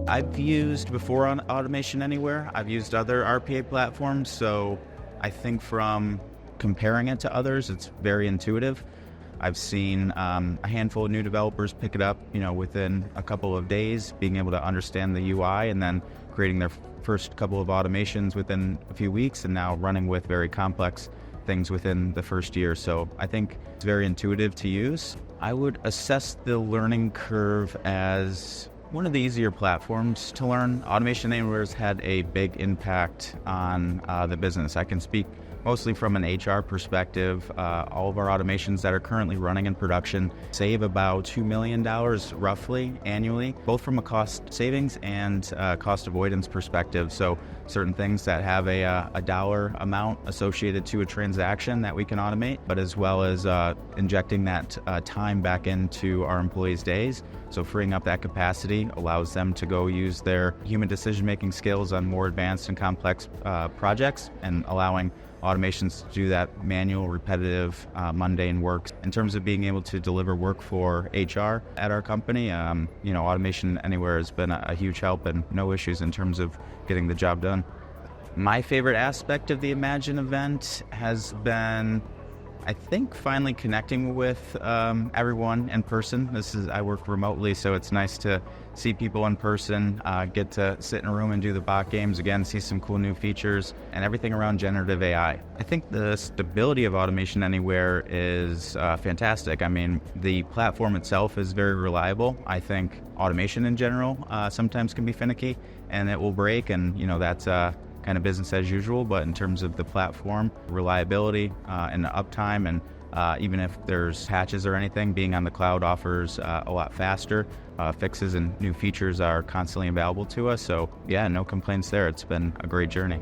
I've used before on Automation Anywhere, I've used other RPA platforms, so I think from comparing it to others, it's very intuitive. I've seen a handful of new developers pick it up, within a couple of days, being able to understand the UI and then creating their first couple of automations within a few weeks, and now running with very complex things within the first year. So I think it's very intuitive to use. I would assess the learning curve as one of the easier platforms to learn. Automation Anywhere has had a big impact on the business. I can speak mostly from an HR perspective. All of our automations that are currently running in production save about $2 million roughly annually, both from a cost savings and cost avoidance perspective. So certain things that have a dollar amount associated to a transaction that we can automate, but as well as injecting that time back into our employees' days. So freeing up that capacity allows them to go use their human decision-making skills on more advanced and complex projects, and allowing automations to do that manual, repetitive, mundane work. In terms of being able to deliver work for HR at our company, Automation Anywhere has been a huge help, and no issues in terms of getting the job done. My favorite aspect of the Imagine event has been, I think, finally connecting with everyone in person. I work remotely, so it's nice to see people in person, get to sit in a room and do the bot games again, see some cool new features, and everything around generative AI. I think the stability of Automation Anywhere is fantastic. I mean, the platform itself is very reliable. I think automation in general sometimes can be finicky, and it will break, and that's kind of business as usual. But in terms of the platform, reliability and uptime, and even if there's patches or anything, being on the cloud offers a lot faster. Fixes and new features are constantly available to us. So yeah, no complaints there. It's been a great journey.